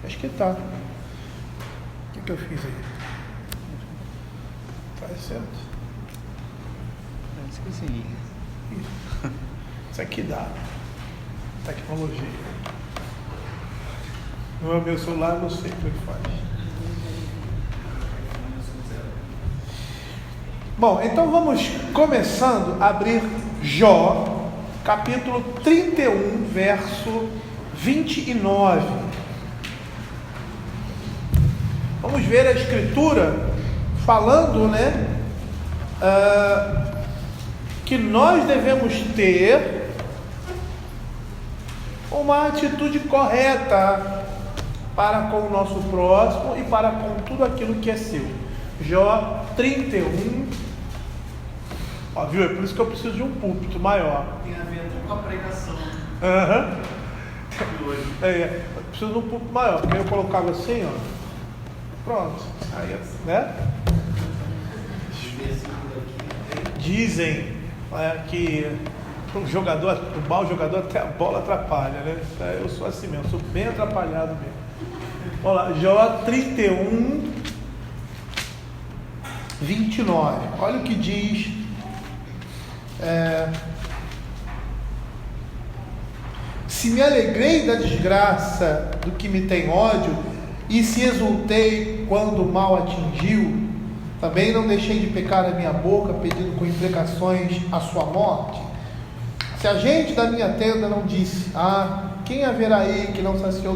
Acho que tá. O que eu fiz aí? Tá certo? Parece que sim. Isso aqui dá. Tecnologia. Não é meu celular, eu não sei como é que faz. Bom, então vamos começando a abrir Jó, capítulo 31, verso 29. Vamos ver a escritura falando, que nós devemos ter uma atitude correta para com o nosso próximo e para com tudo aquilo que é seu. Jó 31. Ó, viu? É por isso que eu preciso de um púlpito maior. Tem a ver com a pregação. Eu preciso de um púlpito maior, porque eu colocava assim, ó. Pronto. Aí, né? Dizem que o mau jogador até a bola atrapalha, né? Eu sou assim mesmo, sou bem atrapalhado mesmo. Vamos lá, Jó 31, 29. Olha o que diz. Se me alegrei da desgraça do que me tem ódio, e se exultei quando o mal atingiu, também não deixei de pecar a minha boca, pedindo com imprecações a sua morte. Se a gente da minha tenda não disse, quem haverá aí que não saciou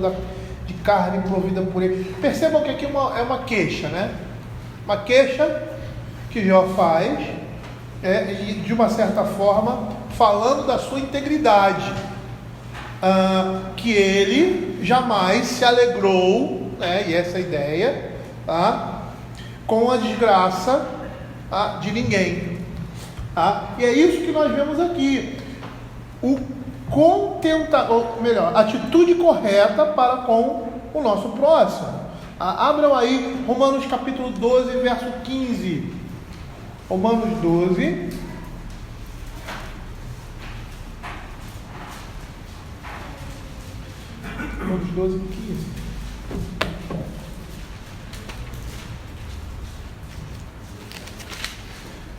de carne provida por ele? Percebam que aqui é uma queixa, né? Uma queixa que Jó faz, e de uma certa forma, falando da sua integridade, que ele jamais se alegrou, e essa é a ideia, com a desgraça de ninguém. E é isso que nós vemos aqui. A atitude correta para com o nosso próximo. Abram aí Romanos capítulo 12, verso 15. Romanos 12. Romanos 12, 15.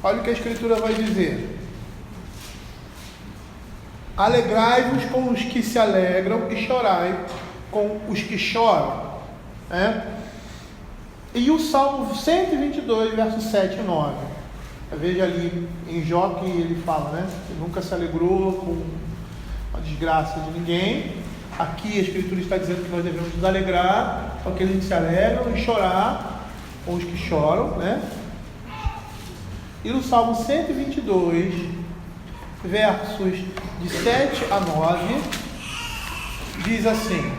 Olha o que a Escritura vai dizer. Alegrai-vos com os que se alegram e chorai com os que choram. E o Salmo 122, versos 7 e 9. Veja ali em Jó que ele fala, que nunca se alegrou com a desgraça de ninguém. Aqui a Escritura está dizendo que nós devemos nos alegrar com aqueles que se alegram e chorar com os que choram, E no Salmo 122, versos de 7 a 9, diz assim: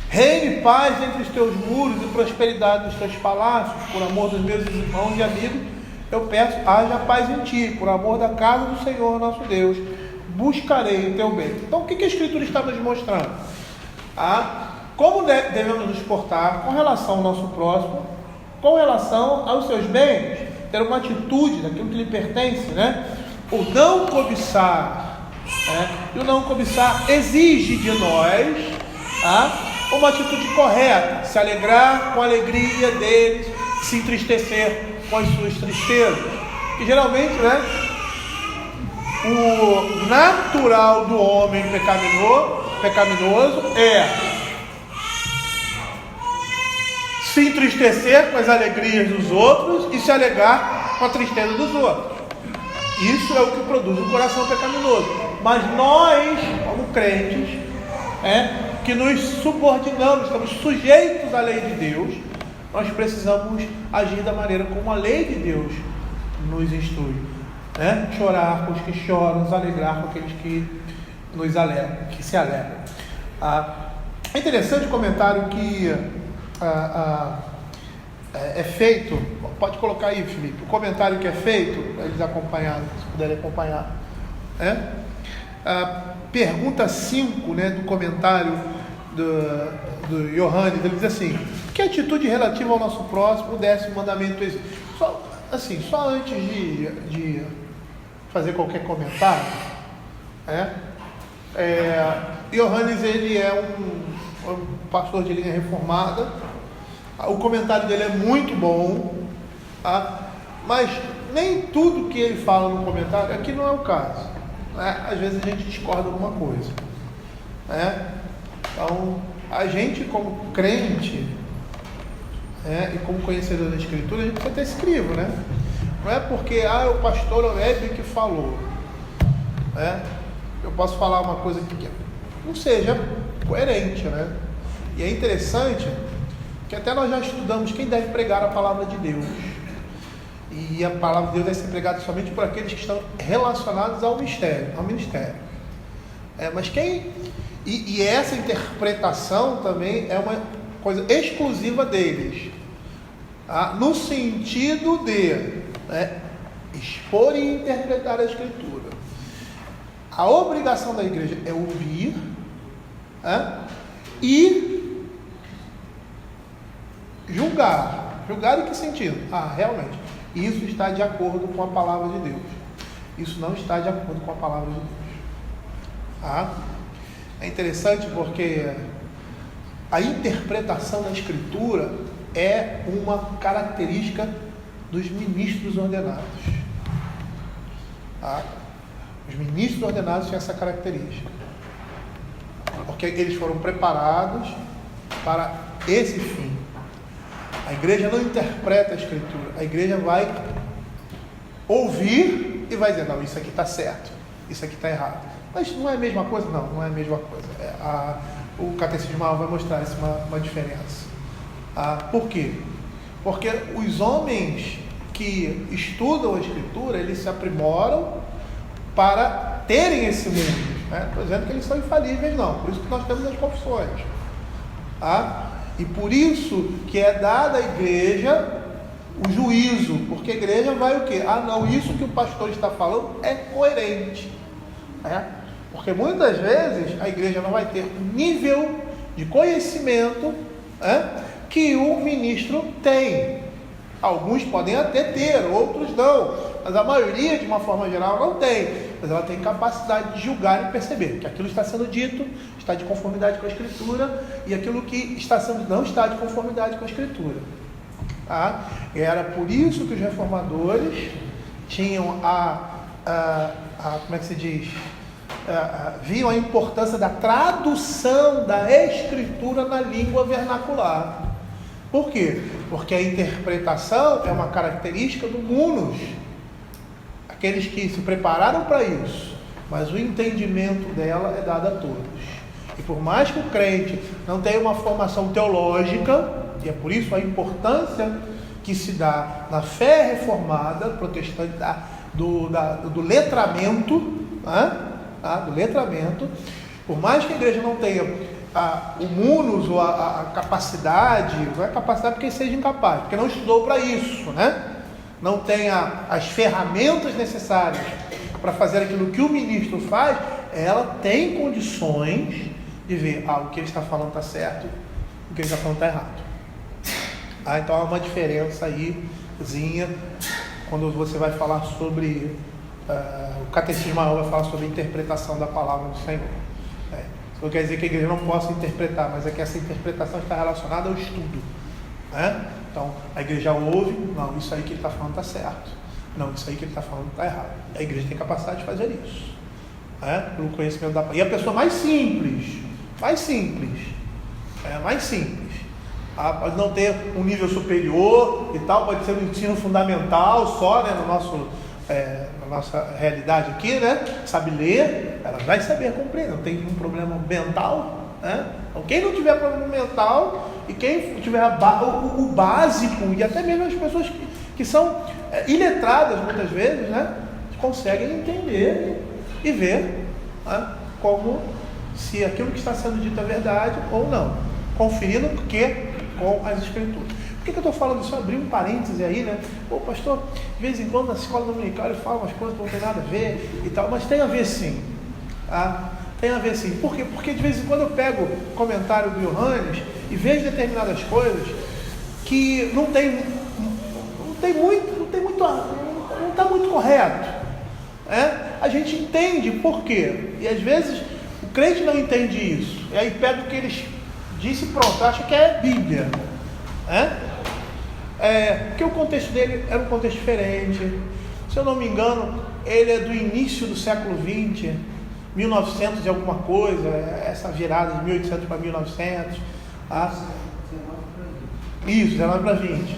reine paz entre os teus muros e prosperidade nos teus palácios, por amor dos meus irmãos e amigos, eu peço, haja paz em ti, por amor da casa do Senhor nosso Deus, buscarei o teu bem. Então o que a Escritura está nos mostrando? Como devemos nos portar com relação ao nosso próximo, com relação aos seus bens, ter uma atitude daquilo que lhe pertence, O não cobiçar, E o não cobiçar exige de nós, uma atitude correta, se alegrar com a alegria deles, se entristecer com as suas tristezas. E geralmente, o natural do homem pecaminoso é se entristecer com as alegrias dos outros e se alegrar com a tristeza dos outros. Isso é o que produz o coração pecaminoso. Mas nós, como crentes, que nos subordinamos, estamos sujeitos à lei de Deus, nós precisamos agir da maneira como a lei de Deus nos instrui. Chorar com os que choram, nos alegrar com aqueles que nos alegram, que se alegram. É interessante o comentário que é feito. Pode colocar aí, Felipe, o comentário que é feito, para eles acompanharem, se puderem acompanhar. Pergunta 5, do comentário do Johannes, ele diz assim: que atitude relativa ao nosso próximo o 10º mandamento exige? Só antes de fazer qualquer comentário, Johannes, ele é um pastor de linha reformada. O comentário dele é muito bom, tá? Mas nem tudo que ele fala no comentário, aqui não é o caso, né? Às vezes a gente discorda de alguma coisa, né? Então, a gente como crente, e como conhecedor da Escritura, a gente precisa ter esse crivo, né? Não é porque é o pastor Web que falou, né? Eu posso falar uma coisa que não seja coerente, né? E é interessante que até nós já estudamos quem deve pregar a palavra de Deus. E a palavra de Deus deve ser pregada somente por aqueles que estão relacionados ao ministério. Mas quem... E essa interpretação também é uma coisa exclusiva deles. Tá? No sentido de expor e interpretar a Escritura. A obrigação da igreja é ouvir e julgar. Julgar em que sentido? Realmente, isso está de acordo com a palavra de Deus. Isso não está de acordo com a palavra de Deus. É interessante porque a interpretação da Escritura é uma característica dos ministros ordenados. Os ministros ordenados têm essa característica, porque eles foram preparados para esse fim. A igreja não interpreta a Escritura, a igreja vai ouvir e vai dizer, não, isso aqui está certo, isso aqui está errado. Mas não é a mesma coisa? Não é a mesma coisa. O Catecismo vai mostrar isso, uma diferença. Por quê? Porque os homens que estudam a Escritura, eles se aprimoram para terem esse mundo. Estou dizendo que eles são infalíveis, não. Por isso que nós temos as confissões. E por isso que é dada à igreja o juízo, porque a igreja vai o quê? Não, isso que o pastor está falando é coerente. Porque muitas vezes a igreja não vai ter o nível de conhecimento que o ministro tem. Alguns podem até ter, outros não, mas a maioria, de uma forma geral, não tem. Mas ela tem capacidade de julgar e perceber que aquilo está sendo dito, está de conformidade com a Escritura, e aquilo que está sendo não está de conformidade com a Escritura. Era por isso que os reformadores tinham como é que se diz? Viam a importância da tradução da Escritura na língua vernacular. Por quê? Porque a interpretação é uma característica do munus, aqueles que se prepararam para isso, mas o entendimento dela é dado a todos. E por mais que o crente não tenha uma formação teológica, e é por isso a importância que se dá na fé reformada protestante do letramento, do letramento, por mais que a igreja não tenha o munus ou a capacidade, não é capacidade porque seja incapaz, porque não estudou para isso, não tem as ferramentas necessárias para fazer aquilo que o ministro faz, ela tem condições de ver, o que ele está falando está certo, o que ele está falando está errado. Então há uma diferença aí,zinha, quando você vai falar sobre, o Catecismo Maior vai falar sobre a interpretação da palavra do Senhor. Isso não quer dizer que a igreja não possa interpretar, mas é que essa interpretação está relacionada ao estudo. Então, a igreja ouve, não, isso aí que ele está falando está certo. Não, isso aí que ele está falando está errado. A igreja tem capacidade de fazer isso. Pelo conhecimento da palavra. E a pessoa mais simples, pode não ter um nível superior e tal, pode ser um ensino fundamental só, na nossa realidade aqui, sabe ler, ela vai saber compreender, não tem um problema mental, Então quem não tiver problema mental e quem tiver o básico, e até mesmo as pessoas que são iletradas muitas vezes, conseguem entender e ver como se aquilo que está sendo dito é verdade ou não, conferindo com as Escrituras. Por que eu estou falando isso? Eu abri um parêntese aí, pastor, de vez em quando na escola dominical ele fala umas coisas que não tem nada a ver e tal, mas tem a ver sim, tem a ver sim. Por quê? Porque de vez em quando eu pego o comentário do Johannes e vejo determinadas coisas que não está muito correto, a gente entende por quê, e às vezes o crente não entende isso. E aí pega o que eles disse e pronto, acha que é Bíblia. Porque o contexto dele era um contexto diferente. Se eu não me engano, ele é do início do século XX, 1900 e alguma coisa, essa virada de 1800 para 1900. Isso, 19 para 20.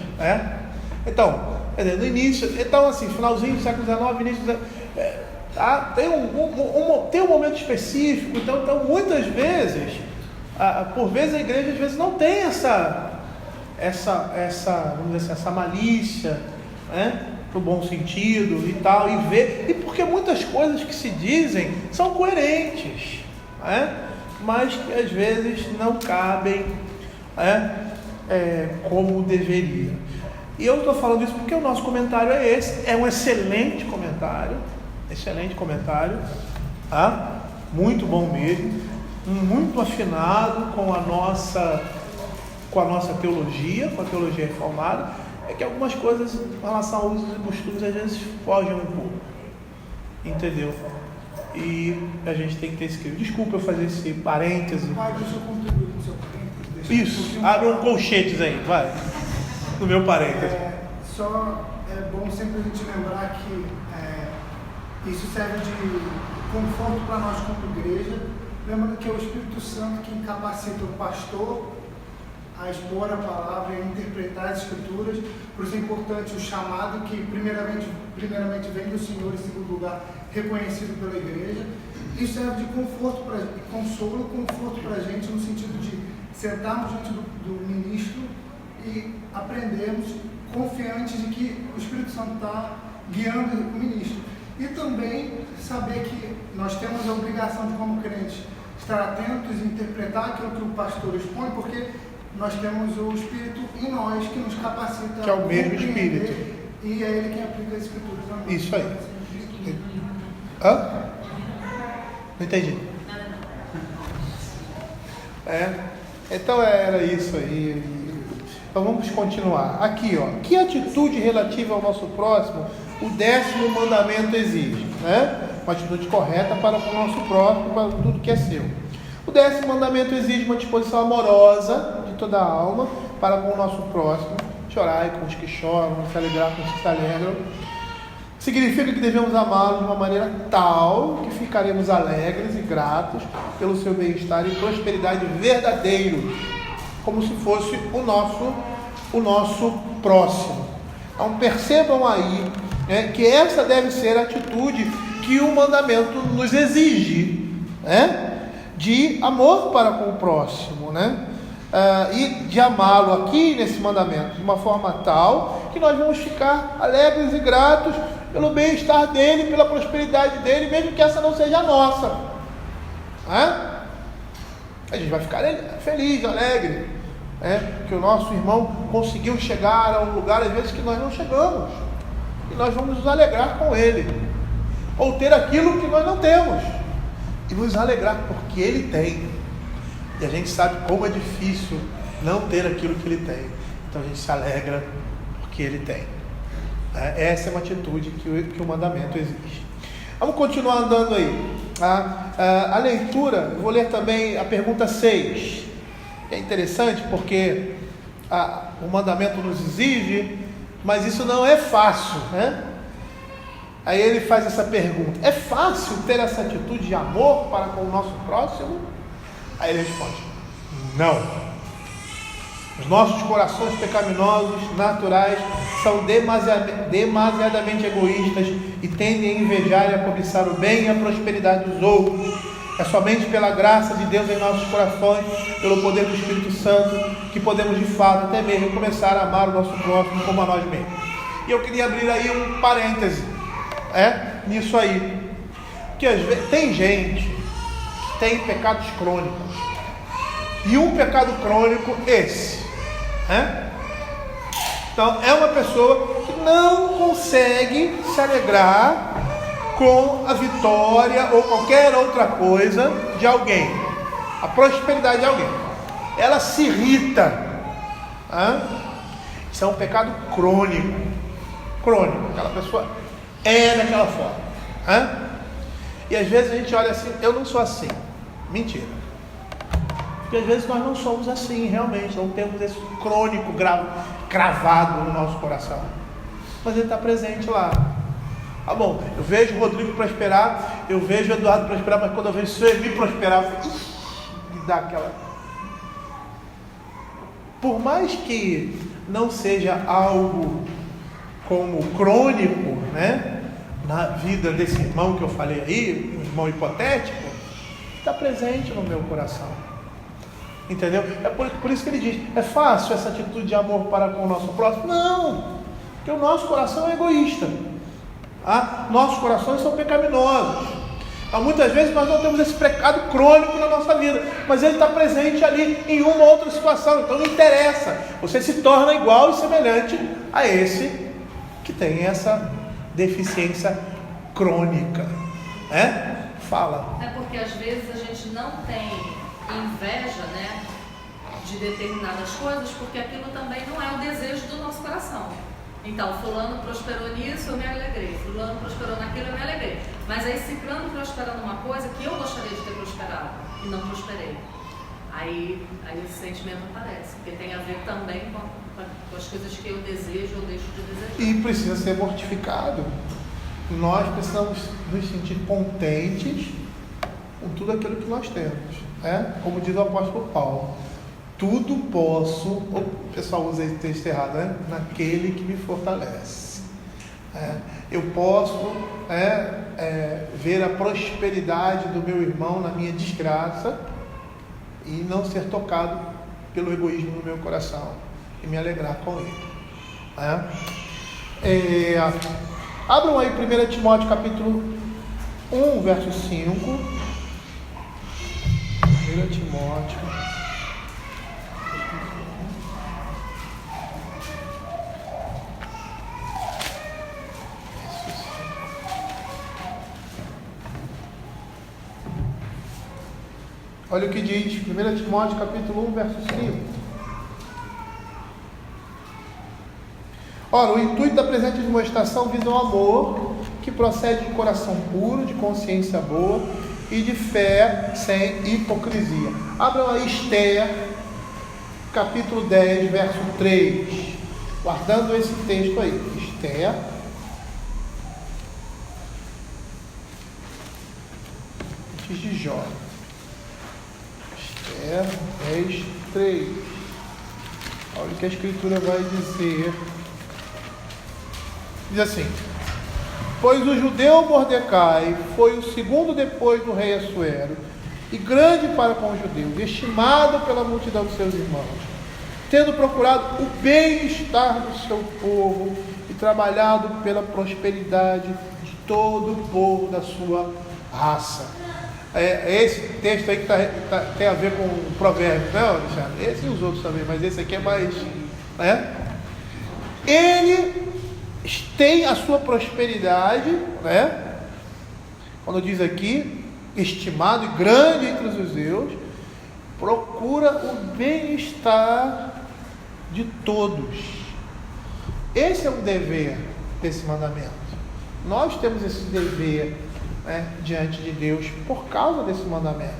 Então, no início, então assim, finalzinho do século XIX, início do tem um momento específico. Então muitas vezes, por vezes a igreja às vezes não tem essa vamos dizer assim, essa malícia, no bom sentido e tal, e porque muitas coisas que se dizem são coerentes, mas que às vezes não cabem como deveria. E eu estou falando isso porque o nosso comentário é esse, é um excelente comentário, muito bom mesmo, muito afinado com a nossa teologia, com a teologia reformada. É que algumas coisas em relação a usos e costumes às vezes fogem um pouco, entendeu? E a gente tem que ter esse crivo. Desculpa eu fazer esse parêntese. Deixa eu contribuir com o seu parêntese. Isso, abre um colchetes aí, vai, no meu parêntese. Só é bom sempre a gente lembrar que isso serve de conforto para nós como igreja, lembrando que é o Espírito Santo quem capacita o pastor a expor a palavra e a interpretar as Escrituras. Por isso é importante o chamado que primeiramente vem do Senhor, em segundo lugar reconhecido pela igreja. Isso serve de conforto, consolo, conforto para a gente, no sentido de sentarmos diante do ministro e aprendermos confiantes de que o Espírito Santo está guiando o ministro. E também saber que nós temos a obrigação de, como crentes, estar atentos e interpretar aquilo que o pastor expõe, porque nós temos o Espírito em nós que nos capacita, que é o mesmo Espírito, e é Ele quem aplica as Escrituras. Isso aí. Não entendi. Então era isso aí. Então vamos continuar. Aqui, que atitude relativa ao nosso próximo o 10º mandamento exige? Uma atitude correta para com o nosso próximo, para tudo que é seu. O 10º mandamento exige uma disposição amorosa de toda a alma para com o nosso próximo. Chorai com os que choram, se alegrar com os que se alegram. Significa que devemos amá-lo de uma maneira tal que ficaremos alegres e gratos pelo seu bem-estar e prosperidade verdadeiro, como se fosse o nosso próximo. Então percebam aí que essa deve ser a atitude que o mandamento nos exige, de amor para com o próximo, e de amá-lo aqui nesse mandamento de uma forma tal que nós vamos ficar alegres e gratos pelo bem-estar dele, pela prosperidade dele, mesmo que essa não seja a nossa. A gente vai ficar feliz, alegre, que o nosso irmão conseguiu chegar a um lugar às vezes que nós não chegamos, e nós vamos nos alegrar com ele, ou ter aquilo que nós não temos, e nos alegrar porque ele tem. E a gente sabe como é difícil não ter aquilo que ele tem, então a gente se alegra porque ele tem. Essa é uma atitude que o mandamento exige. Vamos continuar andando aí. A leitura, eu vou ler também a pergunta 6, que é interessante porque o mandamento nos exige, mas isso não é fácil, Aí ele faz essa pergunta: é fácil ter essa atitude de amor para com o nosso próximo? Aí ele responde: não. Os nossos corações pecaminosos, naturais, são demasiadamente egoístas e tendem a invejar e a cobiçar o bem e a prosperidade dos outros. É somente pela graça de Deus em nossos corações, pelo poder do Espírito Santo, que podemos de fato até mesmo começar a amar o nosso próximo como a nós mesmos. E eu queria abrir aí um parêntese nisso aí, porque às vezes tem gente que tem pecados crônicos, e um pecado crônico esse, então é uma pessoa que não consegue se alegrar com a vitória ou qualquer outra coisa de alguém, a prosperidade de alguém, ela se irrita. Isso é um pecado crônico, aquela pessoa é daquela forma, e às vezes a gente olha assim: eu não sou assim, Mentira. Porque às vezes nós não somos assim, realmente, não temos esse crônico cravado no nosso coração. Mas ele está presente lá. Tá bom, eu vejo o Rodrigo prosperar, eu vejo o Eduardo prosperar, mas quando eu vejo o Sueli prosperar, me dá aquela... Por mais que não seja algo como crônico, né, na vida desse irmão que eu falei aí, um irmão hipotético, está presente no meu coração. Entendeu? É por isso que ele diz, é fácil essa atitude de amor para com o nosso próximo? Não, porque o nosso coração é egoísta. Nossos corações são pecaminosos. Muitas vezes nós não temos esse pecado crônico na nossa vida, mas ele está presente ali em uma ou outra situação. Então não interessa, você se torna igual e semelhante a esse que tem essa deficiência crônica. Fala. É porque às vezes a gente não tem inveja, né, de determinadas coisas, porque aquilo também não é o desejo do nosso coração. Então, fulano prosperou nisso, eu me alegrei. Fulano prosperou naquilo, eu me alegrei. Mas aí, ciclano prosperando numa coisa que eu gostaria de ter prosperado e não prosperei. Aí esse sentimento aparece, porque tem a ver também com as coisas que eu desejo ou deixo de desejar. E precisa ser mortificado. Nós precisamos nos sentir contentes com tudo aquilo que nós temos. Como diz o apóstolo Paulo. Tudo posso, o pessoal usa esse texto errado, naquele que me fortalece. Eu posso ver a prosperidade do meu irmão na minha desgraça e não ser tocado pelo egoísmo no meu coração e me alegrar com ele. Abram aí 1 Timóteo capítulo 1, verso 5. 1 Timóteo. Olha o que diz 1 Timóteo capítulo 1, verso 5. Ora, o intuito da presente demonstração visa o amor que procede de coração puro, de consciência boa e de fé sem hipocrisia. Abram aí Estéia, capítulo 10, verso 3. Guardando esse texto aí. Estéia. Antes de Jó. 10, 3. Olha o que a Escritura vai dizer. Diz assim: pois o judeu Mordecai foi o segundo depois do rei Assuero, e grande para com os judeus, estimado pela multidão de seus irmãos, tendo procurado o bem-estar do seu povo e trabalhado pela prosperidade de todo o povo da sua raça. Esse texto aí que tem a ver com o provérbio, não, Alexandre? Esse e os outros também, mas esse aqui é mais... Ele tem a sua prosperidade, quando diz aqui, estimado e grande entre os judeus, procura o bem-estar de todos. Esse é o dever desse mandamento. Nós temos esse dever diante de Deus por causa desse mandamento,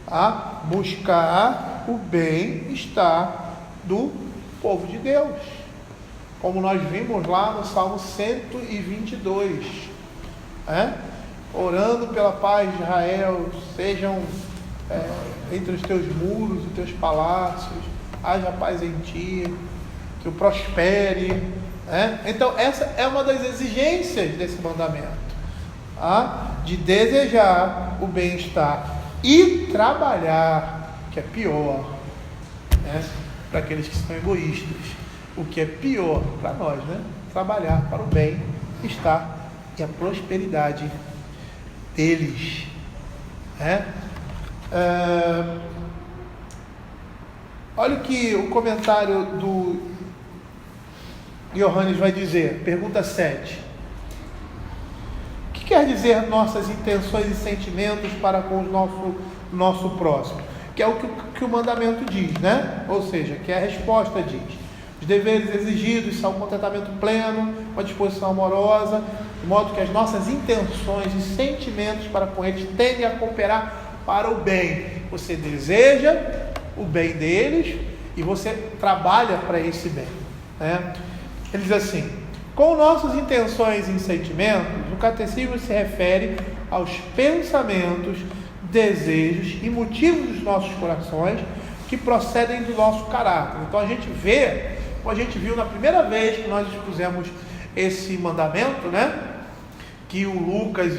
a buscar o bem-estar do povo de Deus, como nós vimos lá no Salmo 122, orando pela paz de Israel, sejam entre os teus muros, os teus palácios, haja paz em ti, que o prospere. Então essa é uma das exigências desse mandamento, de desejar o bem-estar e trabalhar, que é pior, para aqueles que são egoístas, o que é pior para nós, trabalhar para o bem-estar e a prosperidade deles. Olha o que o comentário do Johannes vai dizer, pergunta 7. O que quer dizer nossas intenções e sentimentos para com o nosso próximo? Que é o que o mandamento diz, ou seja, que a resposta diz: os deveres exigidos são um contentamento pleno, uma disposição amorosa, de modo que as nossas intenções e sentimentos para com eles tendem a cooperar para o bem. Você deseja o bem deles e você trabalha para esse bem, né? Ele diz assim: com nossas intenções e sentimentos, o catecismo se refere aos pensamentos, desejos e motivos dos nossos corações que procedem do nosso caráter. Então a gente vê, como a gente viu na primeira vez que nós expusemos esse mandamento, né? Que o Lucas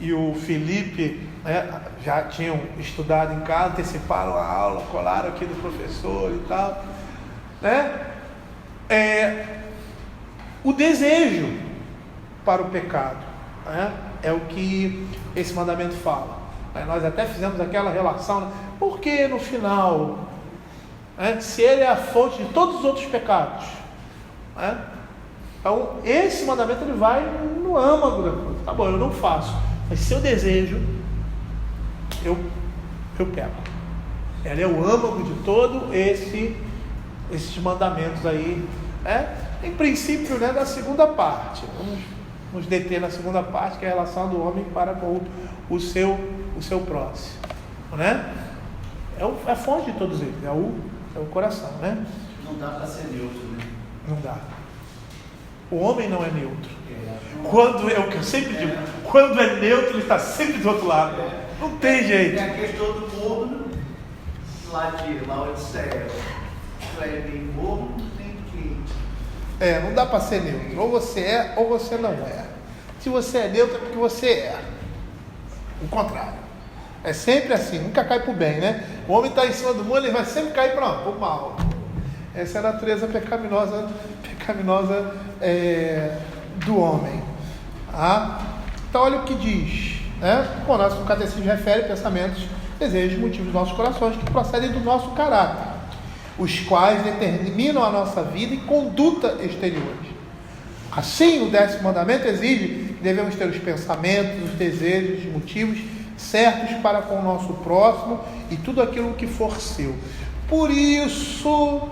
e o Felipe, né, já tinham estudado em casa, anteciparam a aula, colaram aqui do professor e tal, né? O desejo para o pecado, né? É o que esse mandamento fala. Nós até fizemos aquela relação, né? Porque no final, né, se ele é a fonte de todos os outros pecados, né? Então esse mandamento ele vai no âmago da coisa. Tá bom, eu não faço, mas se eu desejo, eu pego. Ela é o âmago de todo esses mandamentos aí, né? Em princípio, né, da segunda parte. Vamos nos deter na segunda parte, que é a relação do homem para com o seu próximo, né? É a fonte de todos eles, é o coração, né? Não dá para ser neutro, né? Não dá. O homem não é neutro. Quando é o que eu sempre digo, quando é neutro, ele está sempre do outro lado. Não tem jeito. É a questão do morno lá de Laodiceia. Tu é bem morno, nem quente. Não dá para ser neutro. Ou você é, ou você não é. Se você é neutro, é porque você é. O contrário. É sempre assim, nunca cai para o bem, né? O homem está em cima do muro, ele vai sempre cair para o mal. Essa é a natureza pecaminosa do homem. Então olha o que diz, né? O nosso catecismo refere pensamentos, desejos, motivos dos nossos corações que procedem do nosso caráter, os quais determinam a nossa vida e conduta exteriores. Assim, o 10º mandamento exige que devemos ter os pensamentos, os desejos, os motivos certos para com o nosso próximo e tudo aquilo que for seu. Por isso,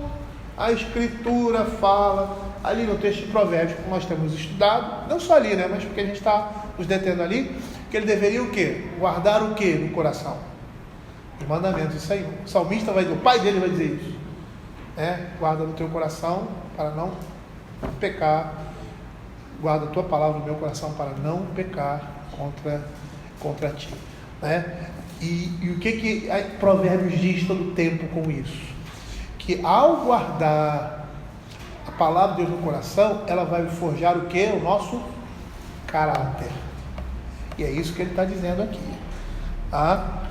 a Escritura fala, ali no texto de Provérbios, que nós temos estudado, não só ali, né, mas porque a gente está nos detendo ali, que ele deveria o quê? Guardar o quê no coração? Os mandamentos do Senhor. O salmista o pai dele vai dizer isso, né? Guarda no teu coração para não pecar, guarda a tua palavra no meu coração para não pecar contra ti, né? E o que Provérbios diz todo o tempo com isso? Que ao guardar a palavra de Deus no coração, ela vai forjar o que? O nosso caráter. E é isso que ele está dizendo aqui, tá?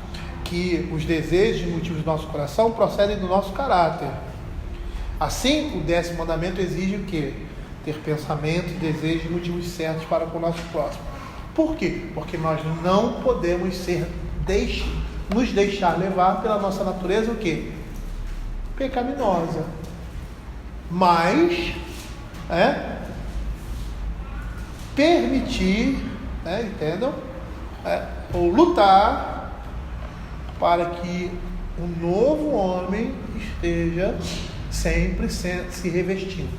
Que os desejos e motivos do nosso coração procedem do nosso caráter. Assim, o 10º mandamento exige o quê? Ter pensamentos, desejos e motivos certos para com o nosso próximo. Por quê? Porque nós não podemos nos deixar levar pela nossa natureza o quê? Pecaminosa. Mas permitir, entendam? Ou lutar para que o novo homem esteja sempre se revestindo.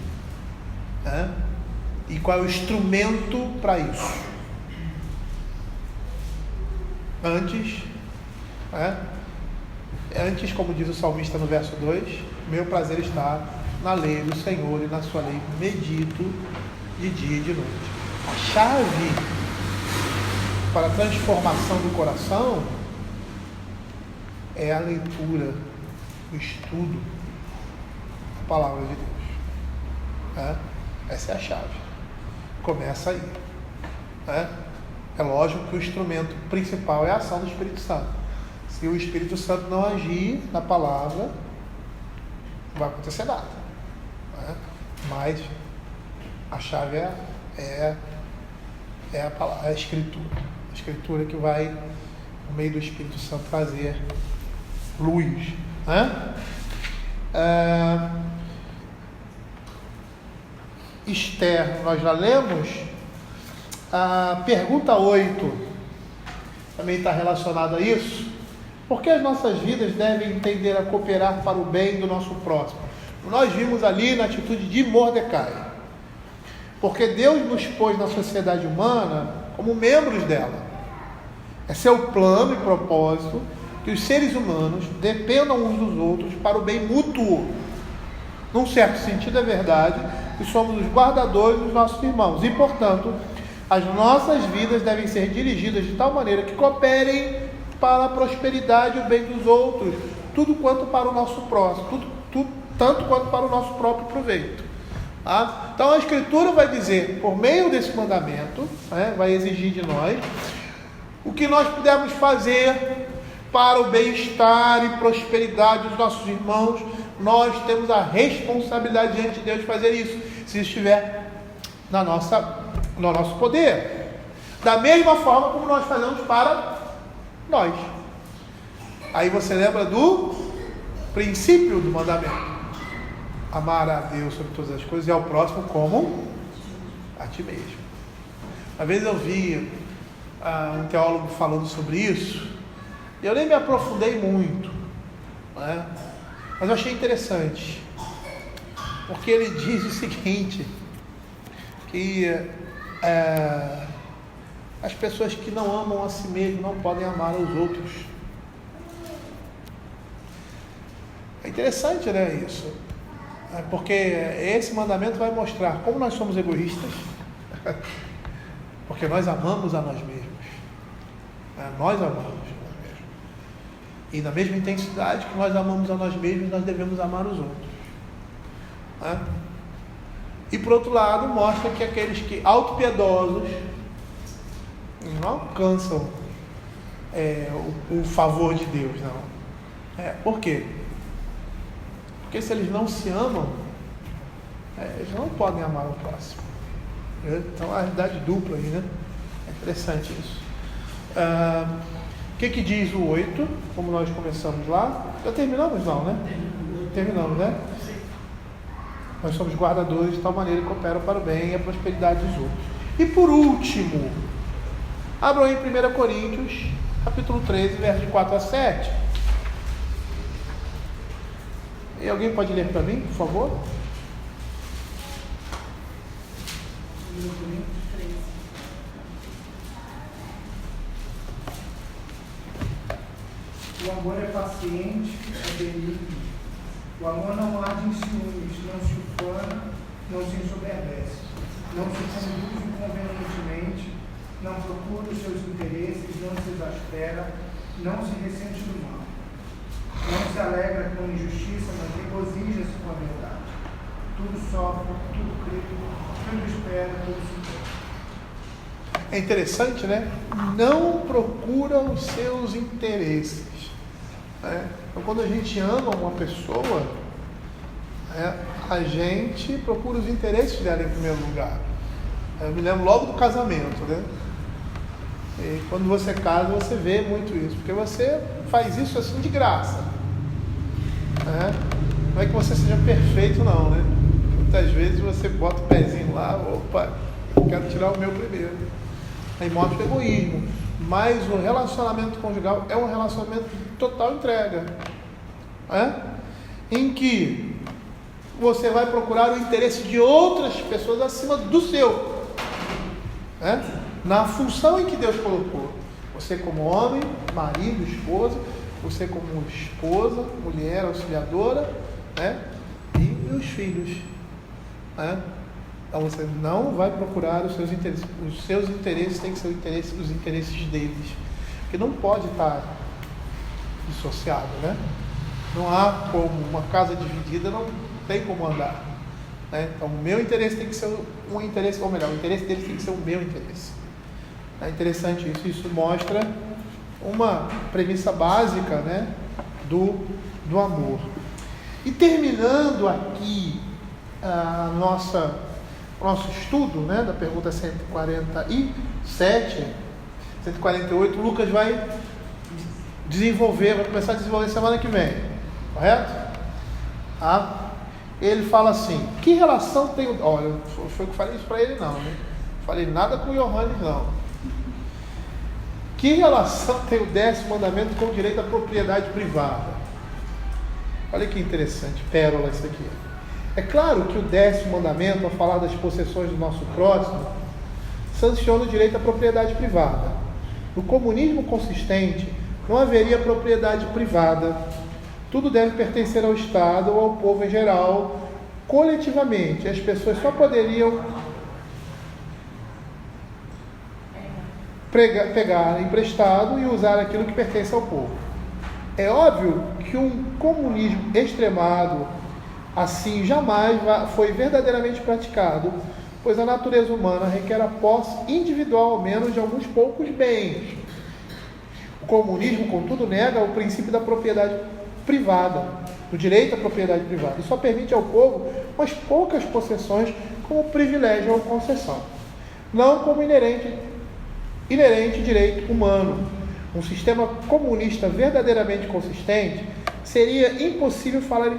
E qual é o instrumento para isso? Antes, como diz o salmista no verso 2, meu prazer está na lei do Senhor e na sua lei medito de dia e de noite. A chave para a transformação do coração é a leitura, o estudo da palavra de Deus. Essa é a chave. Começa aí. É lógico que o instrumento principal é a ação do Espírito Santo. Se o Espírito Santo não agir na palavra, não vai acontecer nada. Mas a chave é a palavra, é a Escritura. A Escritura que vai, no meio do Espírito Santo, trazer luz. Externo, nós já lemos. A pergunta 8 também está relacionada a isso. Por que as nossas vidas devem tender a cooperar para o bem do nosso próximo? Nós vimos ali na atitude de Mordecai. Porque Deus nos pôs na sociedade humana como membros dela. Esse é o plano e propósito, que os seres humanos dependam uns dos outros para o bem mútuo. Num certo sentido é verdade que somos os guardadores dos nossos irmãos e, portanto, as nossas vidas devem ser dirigidas de tal maneira que cooperem para a prosperidade e o bem dos outros, tudo quanto para o nosso próximo, tanto quanto para o nosso próprio proveito. Tá? Então a Escritura vai dizer, por meio desse mandamento, vai exigir de nós o que nós pudermos fazer para o bem-estar e prosperidade dos nossos irmãos. Nós temos a responsabilidade diante de Deus de fazer isso, se estiver no nosso poder. Da mesma forma como nós fazemos para nós. Aí você lembra do princípio do mandamento: amar a Deus sobre todas as coisas e ao próximo como a ti mesmo. Uma vez eu vi um teólogo falando sobre isso, e eu nem me aprofundei muito, né? Mas eu achei interessante, porque ele diz o seguinte, que as pessoas que não amam a si mesmas não podem amar aos outros. É interessante, né, isso? Porque esse mandamento vai mostrar como nós somos egoístas, porque nós amamos a nós mesmos. Nós amamos a nós mesmos. E na mesma intensidade que nós amamos a nós mesmos, nós devemos amar os outros. E por outro lado, mostra que aqueles que autopiedosos não alcançam o favor de Deus, não. Por quê? Porque se eles não se amam, eles não podem amar o próximo. Então, a realidade dupla aí, né? É interessante isso. O que diz o 8? Como nós começamos lá? Já terminamos, não, né? Terminamos, né? Nós somos guardadores de tal maneira que cooperam para o bem e a prosperidade dos outros. E por último, abram aí 1 Coríntios, capítulo 13, versos de 4 a 7. E alguém pode ler para mim, por favor? 1 Coríntios 13. O amor é paciente, é benigno. O amor não arde em ciúmes, não se ufana, não se ensoberbece, não se conduz inconvenientemente, não procura os seus interesses, não se exaspera, não se ressente do mal. Não se alegra com injustiça, mas regozija-se com a verdade. Tudo sofre, tudo crê, tudo espera, tudo se. É interessante, né? Não procura os seus interesses. Então, quando a gente ama uma pessoa, a gente procura os interesses dela em primeiro lugar. Eu me lembro logo do casamento, né? E quando você casa, você vê muito isso, porque você faz isso assim de graça. Não é que você seja perfeito, não, né? Muitas vezes você bota o pezinho lá, opa, eu quero tirar o meu primeiro. Aí mostra o egoísmo. Mas o relacionamento conjugal é um relacionamento de total entrega, em que você vai procurar o interesse de outras pessoas acima do seu, na função em que Deus colocou. Você como homem, marido, esposa, você como esposa, mulher, auxiliadora, e os filhos. Então você não vai procurar os seus interesses. Os seus interesses têm que ser os interesses deles, porque não pode estar dissociado, né? Não há como, uma casa dividida não tem como andar, Então o meu interesse tem que ser um interesse, ou melhor, o interesse deles tem que ser o meu interesse. É interessante isso mostra uma premissa básica, do amor. E terminando aqui nosso estudo, da pergunta 147, 148, Lucas vai começar a desenvolver semana que vem, correto? Ele fala assim: que relação tem olha, foi que eu falei isso para ele, não, falei nada com o Johannes, não. Que relação tem o 10º mandamento com o direito à propriedade privada? Olha que interessante, pérola isso aqui. É claro que o 10º mandamento, ao falar das possessões do nosso próximo, sanciona o direito à propriedade privada. No comunismo consistente, não haveria propriedade privada. Tudo deve pertencer ao Estado ou ao povo em geral, coletivamente. As pessoas só poderiam pegar emprestado e usar aquilo que pertence ao povo. É óbvio que um comunismo extremado assim jamais foi verdadeiramente praticado, pois a natureza humana requer a posse individual ao menos de alguns poucos bens. O comunismo, contudo, nega o princípio da propriedade privada, do direito à propriedade privada, e só permite ao povo umas poucas possessões como privilégio ou concessão, não como inerente direito humano. Um sistema comunista verdadeiramente consistente seria impossível falar em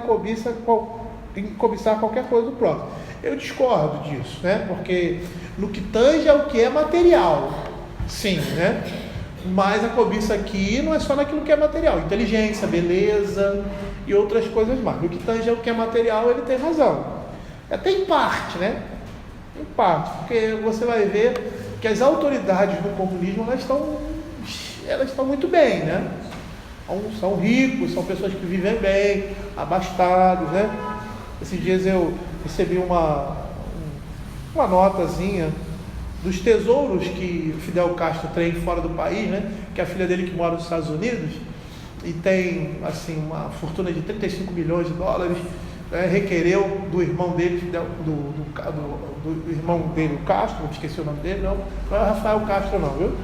cobiçar qualquer coisa do próximo. Eu discordo disso, né? Porque no que tange ao que é material, sim, né? Mas a cobiça aqui não é só naquilo que é material, inteligência, beleza e outras coisas mais. No que tange ao que é material, ele tem razão. Até em parte, né? Em parte, porque você vai ver que as autoridades do comunismo, elas estão muito bem, né? São ricos, são pessoas que vivem bem, abastados, né? Esses dias eu recebi uma notazinha dos tesouros que Fidel Castro tem fora do país, né? Que é a filha dele que mora nos Estados Unidos e tem, assim, uma fortuna de 35 milhões de dólares, né? Requereu do irmão dele, do irmão dele, o Castro, não esqueci o nome dele, não é o Rafael Castro não, viu?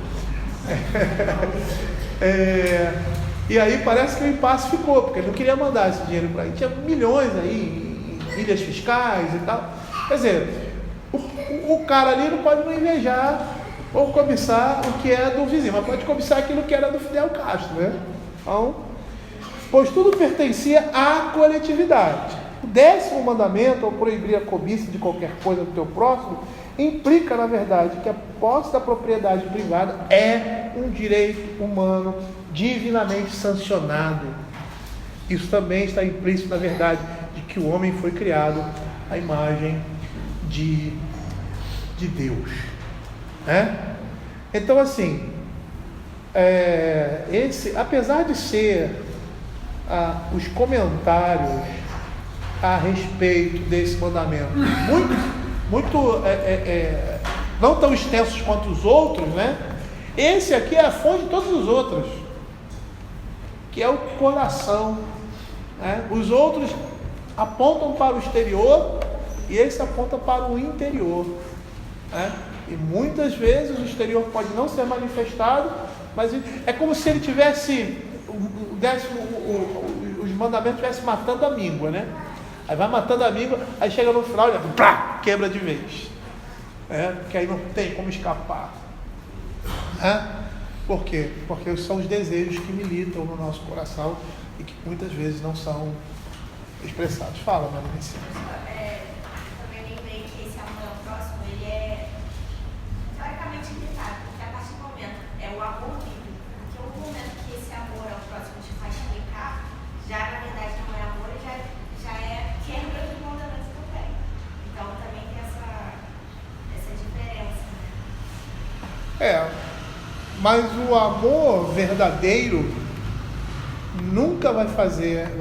E aí parece que o impasse ficou, porque ele não queria mandar esse dinheiro para aí. Tinha milhões aí em ilhas fiscais e tal. Quer dizer, o cara ali não pode não invejar ou cobiçar o que é do vizinho, mas pode cobiçar aquilo que era do Fidel Castro, né? Então, pois tudo pertencia à coletividade. O 10º mandamento, ao proibir a cobiça de qualquer coisa do teu próximo, implica, na verdade, que a posse da propriedade privada é um direito humano divinamente sancionado. Isso também está implícito na verdade de que o homem foi criado à imagem de Deus, né? Então, assim, apesar de ser os comentários a respeito desse mandamento muito não tão extensos quanto os outros, né? Esse aqui é a fonte de todos os outros, que é o coração, né? Os outros apontam para o exterior e esse aponta para o interior, né? E muitas vezes o exterior pode não ser manifestado, mas é como se ele tivesse os mandamentos estivessem matando a míngua, né? Aí vai matando a míngua, aí chega no final e plá, quebra de vez, porque aí não tem como escapar, né? Por quê? Porque são os desejos que militam no nosso coração e que muitas vezes não são expressados. Fala, Maria Vicente. Também lembrei que esse amor ao próximo, ele é teoricamente limitado, porque a partir do momento é o amor livre, porque o momento que esse amor ao próximo te faz pecar, já na verdade não é amor, já é quebra de mandamentos também. Então também tem essa diferença, né? Mas o amor verdadeiro nunca vai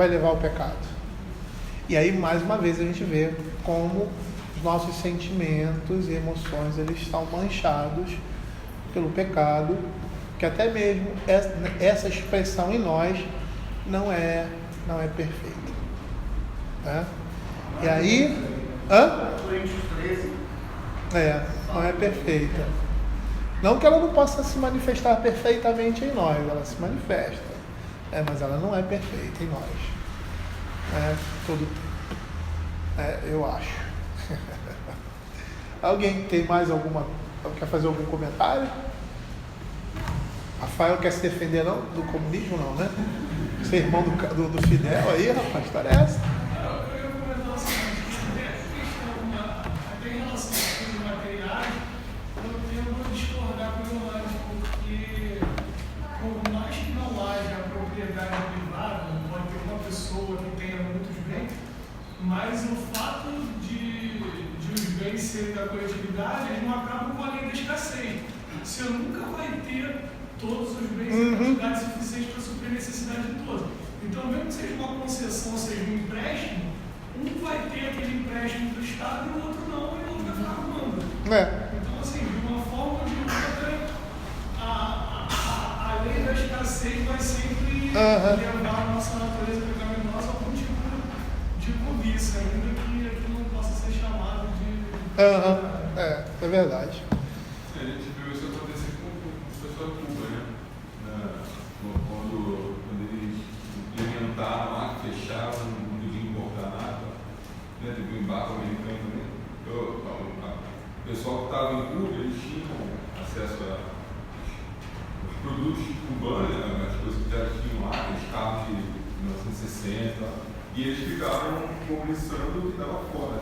levar ao pecado. E aí, mais uma vez, a gente vê como os nossos sentimentos e emoções, eles estão manchados pelo pecado, que até mesmo essa expressão em nós não é perfeita, né? E aí, não é perfeita. Não que ela não possa se manifestar perfeitamente em nós, ela se manifesta, mas ela não é perfeita em nós, todo tempo, eu acho. Alguém tem mais quer fazer algum comentário? Rafael quer se defender não? Do comunismo não, né? Ser irmão do Fidel aí, rapaz, a história é essa? Eu vou comentar assim, até em relação às coisas materiais, eu vou discordar com o Orlando, porque por mais que não haja propriedade privada, pode ter uma pessoa que tenha muitos bens, mas o fato de os bens serem da coletividade, eles não acabam com a lei da escassez. Você nunca vai ter todos os bens em quantidade suficiente para suprir a necessidade de todos. Então, mesmo que seja uma concessão, seja um empréstimo, um vai ter aquele empréstimo do Estado e o outro não, e o outro vai ficar arrumando. Então, assim, de uma forma ou de outra, a lei da escassez vai sempre levar a nossa natureza pecaminosa a algum tipo de cobiça, ainda que aquilo não possa ser chamado de... É verdade. A gente viu isso acontecer com o pessoal de Cuba, né? Quando eles implementaram lá, fecharam, não podiam importar nada, né? Teve um embargo americano também. O pessoal que estava em Cuba, eles tinham acesso aos produtos cubanos, né? As coisas que já tinham lá, aqueles carros de 1960, e eles ficavam cobiçando o que estava fora.